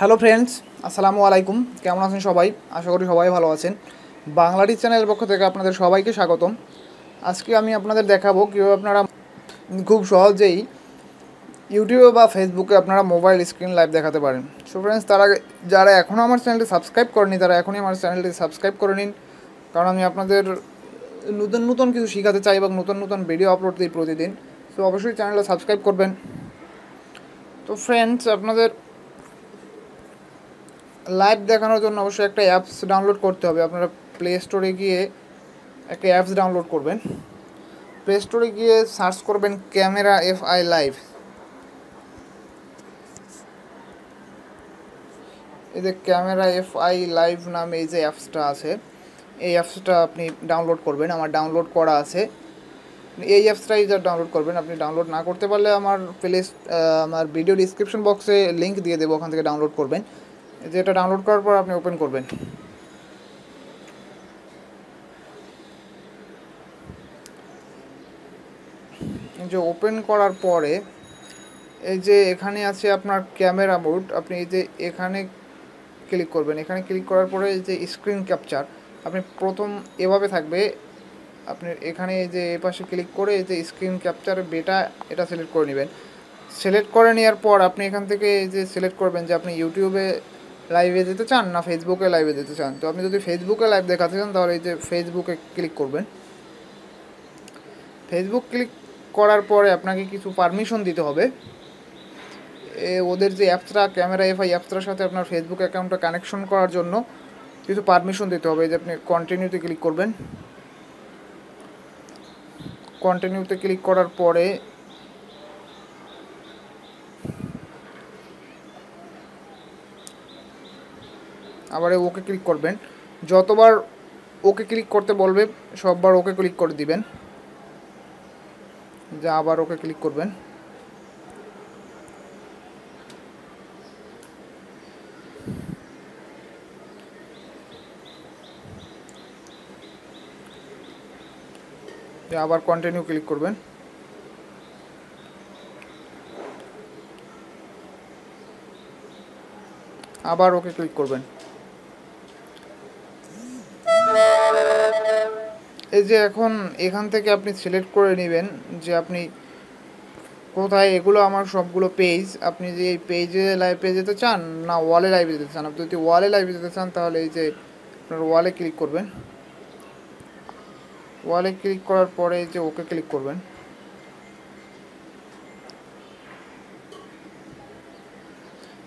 Hello friends, আসসালামু আলাইকুম। কেমন আছেন সবাই? আশা করি সবাই ভালো আছেন। বাংলাটি চ্যানেলের পক্ষ থেকে আপনাদের সবাইকে স্বাগতম। আজকে আমি আপনাদের দেখাবো কীভাবে আপনারা খুব সহজেই ইউটিউবে বা ফেসবুকে আপনারা মোবাইল স্ক্রিন লাইভ দেখাতে পারেন। সো ফ্রেন্ডস, যারা এখনও আমার চ্যানেলটি সাবস্ক্রাইব করেনি তারা এখনই আমার চ্যানেলটি সাবস্ক্রাইব করে নিন, কারণ আমি আপনাদের নতুন নতুন কিছু শেখাতে চাই এবং নতুন নতুন ভিডিও আপলোড দিই প্রতিদিন। সো অবশ্যই চ্যানেলটা সাবস্ক্রাইব করবেন। তো ফ্রেন্ডস, আপনাদের লাইভ দেখানোর জন্য অবশ্যই একটা অ্যাপস ডাউনলোড করতে হবে। আপনারা প্লে স্টোরে গিয়ে একটা অ্যাপস ডাউনলোড করবেন। প্লে স্টোরে গিয়ে সার্চ করবেন ক্যামেরা এফআই লাইভ। এই যে ক্যামেরা এফআই লাইভ নামে এই যে অ্যাপসটা আছে, এই অ্যাপসটা আপনি ডাউনলোড করবেন। আমার ডাউনলোড করা আছে। এই অ্যাপসটাই যা ডাউনলোড করবেন। আপনি ডাউনলোড না করতে পারলে আমার ভিডিও ডিসক্রিপশন বক্সে লিঙ্ক দিয়ে দেবো, ওখান থেকে ডাউনলোড করবেন। যেটা ডাউনলোড করার পর আপনি ওপেন করবেন। যে ওপেন করার পরে এই যে এখানে আছে আপনার ক্যামেরা মোড, আপনি এই যে এখানে ক্লিক করবেন। এখানে ক্লিক করার পরে এই যে স্ক্রিন ক্যাপচার, আপনি প্রথম এভাবে থাকবে। আপনি এখানে এই যে এপাশে ক্লিক করে এই যে স্ক্রিন ক্যাপচার বেটা এটা সিলেক্ট করে নেবেন। সিলেক্ট করে নেওয়ার পর আপনি এখান থেকে এই যে সিলেক্ট করবেন যে আপনি ইউটিউবে লাইভে যেতে চান না ফেসবুকে লাইভে যেতে চান। তো আপনি যদি ফেসবুকে লাইভ দেখাতে চান তাহলে এই যে ফেসবুকে ক্লিক করবেন। ফেসবুক ক্লিক করার পরে আপনাকে কিছু পারমিশন দিতে হবে। ওদের যে অ্যাপসটা ক্যামেরা এফআই অ্যাপসটার সাথে আপনার ফেসবুক অ্যাকাউন্টটা কানেকশন করার জন্য কিছু পারমিশন দিতে হবে। যে আপনি কন্টিনিউতে ক্লিক করবেন। কন্টিনিউতে ক্লিক করার পরে আবার ওকে ক্লিক করবেন। যতবার ওকে ক্লিক করতে বলবে সববার ওকে ক্লিক করে দিবেন। যে আবার ওকে ক্লিক করবেন। আবার কন্টিনিউ ক্লিক করবেন। আবার ওকে ক্লিক করবেন। এই যে এখন এখান থেকে আপনি সিলেক্ট করে নেবেন যে আপনি কোথায়, এগুলো আমার সবগুলো পেজ। আপনি যে এই পেজে লাইভে যেতে চান না ওয়ালে লাইভে যেতে চান। আপনি যদি ওয়ালে লাইভে যেতে চান তাহলে এই যে আপনার ওয়ালে ক্লিক করবেন। ওয়ালে ক্লিক করার পরে এই যে ওকে ক্লিক করবেন।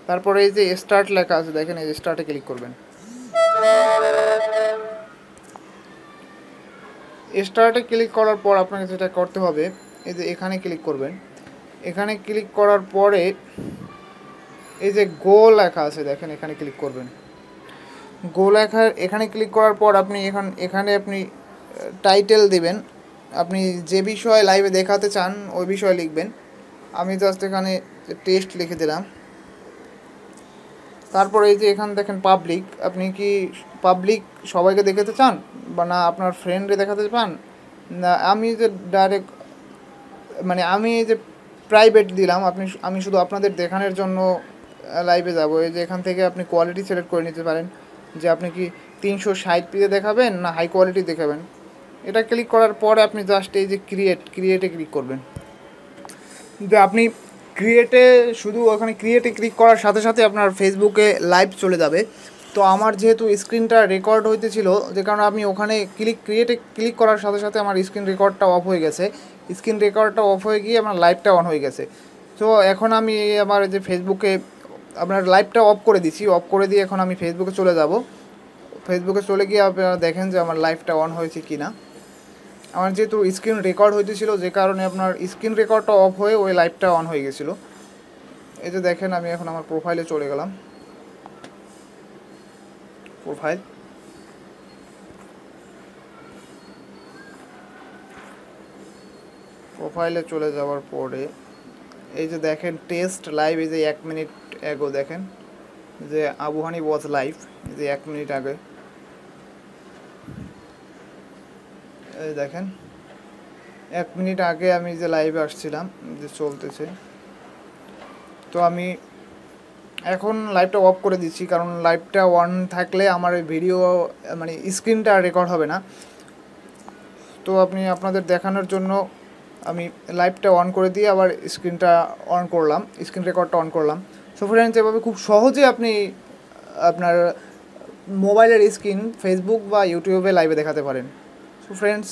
তারপরে এই যে স্টার্ট লেখা আছে দেখেন, এই যে স্টার্টে ক্লিক করবেন। স্টার্টে ক্লিক করার পর আপনাকে যেটা করতে হবে এই যে এখানে ক্লিক করবেন। এখানে ক্লিক করার পরে এই যে গো লেখা আছে দেখেন, এখানে ক্লিক করবেন। গো লেখা এখানে ক্লিক করার পর আপনি এখানে আপনি টাইটেল দিবেন। আপনি যে বিষয়ে লাইভে দেখাতে চান ওই বিষয়ে লিখবেন। আমি জাস্ট এখানে টেস্ট লিখে দিলাম। তারপরে এই যে এখানে দেখেন পাবলিক, আপনি কি পাবলিক সবাইকে দেখাতে চান বা না আপনার ফ্রেন্ডে দেখাতে চান না। আমি যে ডাইরেক্ট আমি এই যে প্রাইভেট দিলাম। আমি শুধু আপনাদের দেখানোর জন্য লাইভে যাব। এই যে এখান থেকে আপনি কোয়ালিটি সিলেক্ট করে নিতে পারেন যে আপনি কি 360p দেখাবেন না হাই কোয়ালিটি দেখাবেন। এটা ক্লিক করার পরে আপনি জাস্ট এই যে ক্রিয়েটে ক্লিক করবেন। যে আপনি শুধু ওখানে ক্রিয়েটে ক্লিক করার সাথে সাথে আপনার ফেসবুকে লাইভ চলে যাবে। তো আমার যেহেতু স্ক্রিনটা রেকর্ড হইতেছিল, যে কারণে আমি ওখানে ক্রিয়েটে ক্লিক করার সাথে সাথে আমার স্ক্রিন রেকর্ডটা অফ হয়ে গেছে। স্ক্রিন রেকর্ডটা অফ হয়ে গিয়ে আমার লাইভটা অন হয়ে গেছে। তো এখন আমি আমার যে ফেসবুকে আপনার লাইভটা অফ করে দিচ্ছি। অফ করে দিয়ে এখন আমি ফেসবুকে চলে যাব। ফেসবুকে চলে গিয়ে আপনারা দেখেন যে আমার লাইভটা অন হয়েছে কি না। আমার যেহেতু স্ক্রিন রেকর্ড হইতেছিল যে কারণে আপনার স্ক্রিন রেকর্ডটা অফ হয়ে ওই লাইভটা অন হয়ে গেছিলো। এই যে দেখেন আমি এখন আমার প্রোফাইলে চলে গেলাম। প্রোফাইলে চলে যাওয়ার পরে এই যে দেখেন টেস্ট লাইভ, এই যে 1 মিনিট এগো দেখেন যে আবু হানি ওয়াজ লাইভ, এই যে 1 মিনিট আগে এই দেখেন 1 মিনিট আগে আমি যে লাইভে আসছিলাম যে চলতেছে। তো আমি এখন লাইভটা অফ করে দিচ্ছি, কারণ লাইভটা অন থাকলে আমার ভিডিও মানে স্ক্রিনটা রেকর্ড হবে না। তো আপনাদের দেখানোর জন্য আমি লাইভটা অন করে দিয়ে আবার স্ক্রিনটা অন করলাম, স্ক্রিন রেকর্ডটা অন করলাম। সো ফ্রেন্ডস, এভাবে খুব সহজে আপনি আপনার মোবাইলের স্ক্রিন ফেসবুক বা ইউটিউবে লাইভে দেখাতে পারেন। সো ফ্রেন্ডস,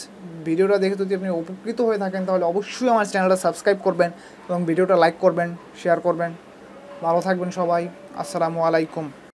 ভিডিওটা দেখে যদি আপনি উপকৃত হয়ে থাকেন তাহলে অবশ্যই আমার চ্যানেলটা সাবস্ক্রাইব করবেন এবং ভিডিওটা লাইক করবেন, শেয়ার করবেন। ভালো থাকবেন সবাই। আসসালামু আলাইকুম।